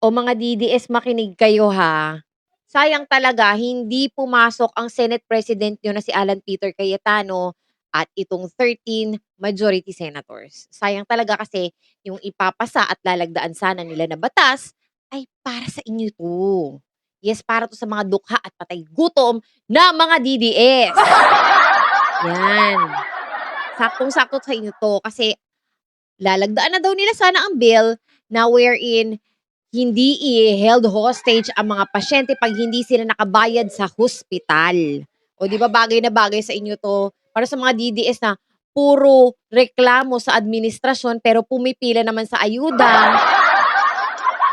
O mga DDS makinig kayo ha. Sayang talaga hindi pumasok ang Senate President niyo na si Alan Peter Cayetano at itong 13 majority senators. Sayang talaga kasi yung ipapasa at lalagdaan sana nila na batas ay para sa inyo 'to. Yes, para 'to sa mga dukha at patay gutom na mga DDS. Yan. Saktong-sakto sa inyo 'to kasi lalagdaan na daw nila sana ang bill na wherein hindi i-held hostage ang mga pasyente 'pag hindi sila nakabayad sa hospital. O 'di ba bagay na bagay sa inyo 'to, para sa mga DDS na puro reklamo sa administrasyon pero pumipila naman sa ayuda,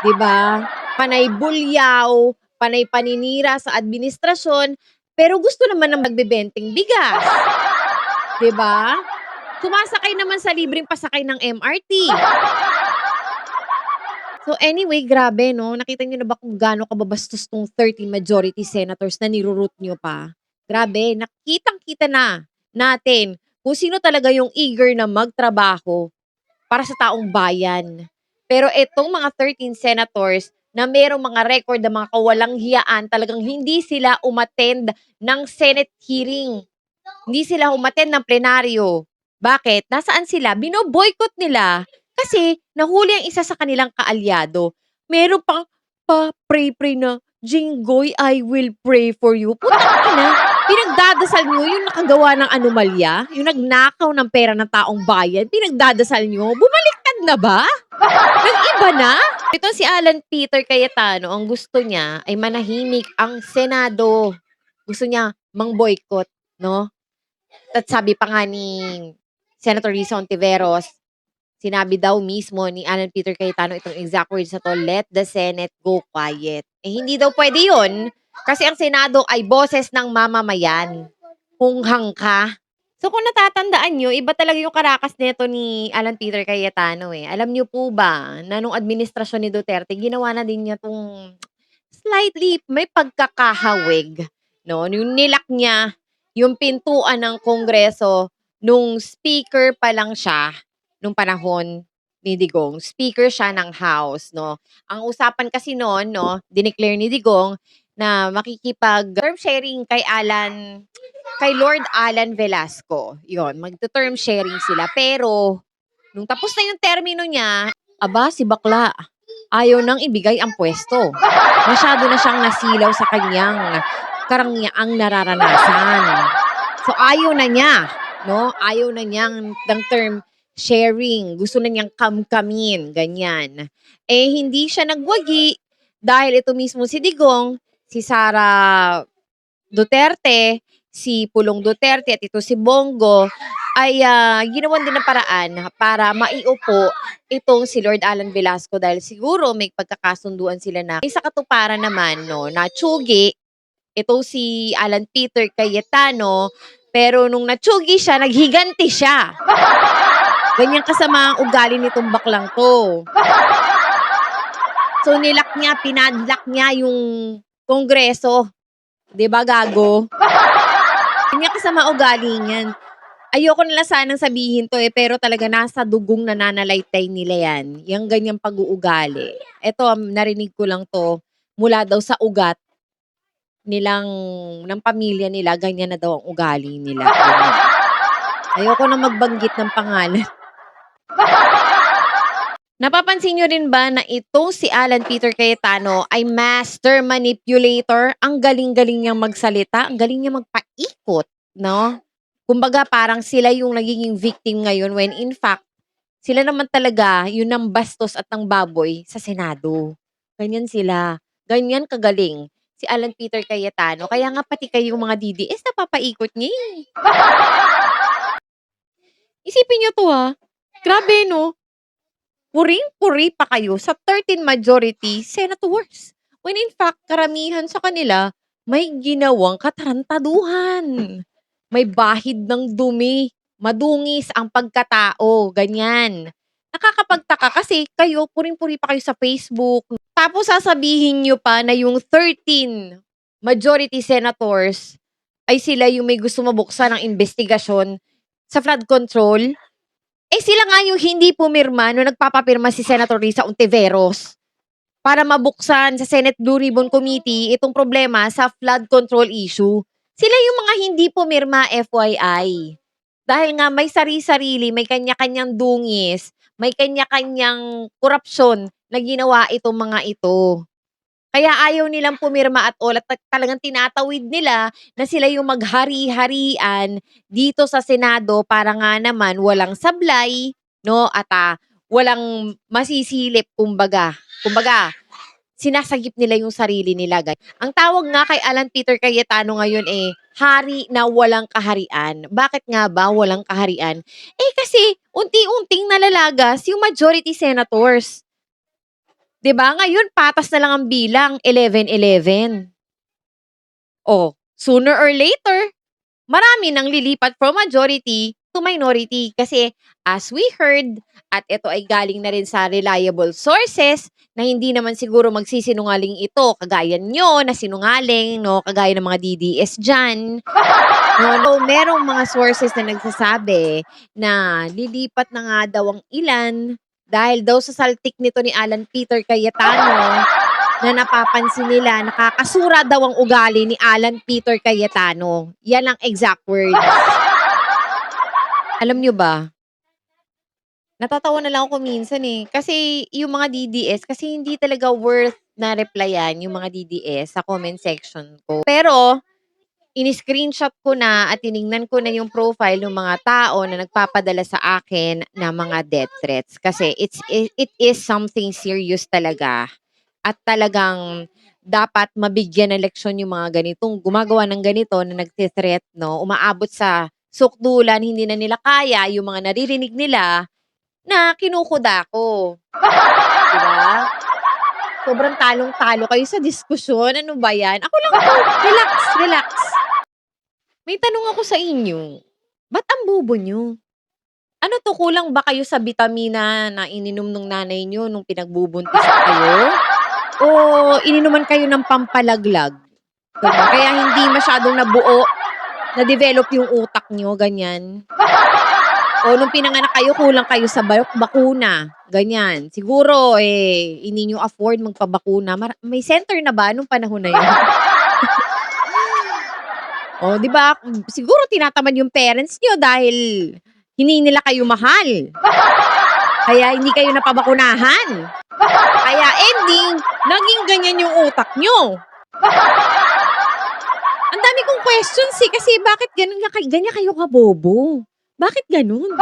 'di ba? Panay bulyaw, panay paninira sa administrasyon, pero gusto naman ng magbebenteng bigas, 'di ba? Sumasakay naman sa libreng pasakay ng MRT. So anyway, grabe 'no, nakita niyo na ba kung gaano kababastos 'tong 13 majority senators na niru-root niyo pa? Grabe, nakitang-kita na natin kung sino talaga yung eager na magtrabaho para sa taong bayan. Pero itong mga 13 senators na merong mga record na mga kawalang-hiyaan, talagang hindi sila umattend ng Senate hearing. Hindi sila umattend ng plenaryo. Bakit? Nasaan sila? Bino-boycott nila kasi nahuli ang isa sa kanilang kaalyado. Meron pang pa-pray-pray na, "Jinggoy, I will pray for you." Putang ina, pinagdadasal niyo yung nakagawa ng anomalya, yung nagnakaw ng pera ng taong bayan, pinagdadasal niyo? Bumaliktad na ba? Nag-iba na? Itong si Alan Peter Cayetano, ang gusto niya ay manahimik ang Senado. Gusto niya mang-boycott, 'no? At sabi pa nga ni Senator Risa Ontiveros, sinabi daw mismo ni Alan Peter Cayetano itong exact words na 'to, "Let the Senate go quiet." Eh, hindi daw puwede 'yun, kasi ang Senado ay boses ng mamamayan. Hunghang ka. So kung natatandaan niyo, iba talaga yung karakas nito ni Alan Peter Cayetano, eh. Alam niyo po ba na nung administrasyon ni Duterte ginawa na din niya 'tong slightly may pagkakahawig, 'no, yung nilak niya yung pintuan ng Kongreso nung speaker pa lang siya, nung panahon ni Digong. Speaker siya ng House, 'no. Ang usapan kasi no'n, 'no, dineclare ni Digong na makikipag-term sharing kay Lord Alan Velasco. 'Yun, magte-term sharing sila. Pero nung tapos na yung termino niya, aba si bakla, ayaw nang ibigay ang puwesto. Masyado na siyang nasilaw sa kanyang karangyang nararanasan. So ayaw na niya, 'no, ayaw na niyang ng term sharing, gusto na niyang kamkamin, ganyan. Eh, hindi siya nagwagi dahil ito mismo si Digong, si Sara Duterte, si Pulong Duterte at ito si Bongo ay, ginawan din ng paraan para maiupo itong si Lord Alan Velasco dahil siguro may pagkakasunduan sila na sa katuparan naman 'no, na tsugi itong si Alan Peter Cayetano, pero nung natsugi siya, naghiganti siya. Ganyan kasama ang ugali nitong baklang 'to. So nilak niya, pinadlock niya yung Kongreso, 'di ba gago? Ganyan kasama ugali niyan. Ayoko na lang sanang sabihin 'to, eh, pero talaga nasa dugong nananalaytay nila 'yan, yang ganyang pag-uugali. Eto, narinig ko lang 'to mula daw sa ugat nilang ng pamilya nila, ganyan na daw ang ugali nila, ganyan. Ayoko na magbanggit ng pangalan. Napapansin niyo rin ba na itong si Alan Peter Cayetano ay master manipulator? Ang galing-galing niyang magsalita, ang galing niyang magpaikot, 'no? Kumbaga parang sila yung nagiging victim ngayon when in fact, sila naman talaga yung nambastos at baboy sa Senado. Ganyan sila, ganyan kagaling si Alan Peter Cayetano. Kaya nga pati kayong mga DDS napapaikot niya, eh. Isipin niyo 'to, grabe 'no? Puring-puri pa kayo sa 13 majority senators. When in fact, karamihan sa kanila may ginawang katarantaduhan. May bahid ng dumi, madungis ang pagkatao, ganyan. Nakakapagtaka kasi kayo, puring-puri pa kayo sa Facebook. Tapos sasabihin nyo pa na yung 13 majority senators ay sila yung may gusto mabuksan ng investigasyon sa flood control. Eh, sila nga yung hindi pumirma nung nagpapapirma si Senator Risa Ontiveros. para mabuksan sa Senate Blue Ribbon Committee itong problema sa flood control issue. Sila yung mga hindi pumirma, FYI. Dahil nga may sari-sarili, may kanya-kanyang dungis, may kanya-kanyang korupsyon na ginawa itong mga ito. Kaya ayaw nilang pumirma at all at talagang tinatawid nila na sila yung maghari-harian dito sa Senado para nga naman walang sablay, no? At walang masisilip, kumbaga. Kumbaga, sinasagip nila yung sarili nila. Ang tawag nga kay Alan Peter Cayetano ngayon hari na walang kaharian. Bakit nga ba walang kaharian? Kasi unti-unting nalalagas yung majority senators. 'Di ba? Ngayon patas na lang ang bilang, 11-11. Sooner or later, marami nang lilipat from majority to minority kasi as we heard at ito ay galing na rin sa reliable sources na hindi naman siguro magsisinungaling ito kagaya nyo na sinungaling, no? Kagaya ng mga DDS dyan. No, merong mga sources na nagsasabi na lilipat na nga daw ang ilan dahil daw sa saltik nito ni Alan Peter Cayetano na napapansin nila nakakasura daw ang ugali ni Alan Peter Cayetano. Yan ang exact words. Alam nyo ba, natatawa na lang ako minsan kasi yung mga DDS, kasi hindi talaga worth na replyan yung mga DDS sa comment section ko. Pero, ini-screenshot ko na at tiningnan ko na yung profile ng mga tao na nagpapadala sa akin na mga death threats. Kasi it is something serious talaga. At talagang dapat mabigyan ng leksyon yung mga ganitong gumagawa ng ganito na nagte-threat, no? Umaabot sa sukdulan, hindi na nila kaya yung mga naririnig nila na kinukuda ko. Diba? Sobrang talong-talo kayo sa diskusyon. Ano ba yan? Ako lang to. Relax, relax. May tanong ako sa inyo. Ba't ang bobo nyo? Ano to, kulang ba kayo sa bitamina na ininom ng nanay nyo nung pinagbubuntis kayo? O ininuman kayo ng pampalaglag? Diba? Kaya hindi masyadong nabuo, na-develop yung utak nyo, ganyan. O nung pinanganak kayo, kulang kayo sa bakuna, ganyan. Siguro, hindi nyo afford magpabakuna. May center na ba nung panahon na yun? Di ba? Siguro tinatamad yung parents nyo dahil hindi nila kayo mahal. Kaya hindi kayo napabakunahan. Kaya ending, naging ganyan yung utak nyo. Ang dami kong questions kasi bakit ganyan kayo kabobo? Bakit ganun?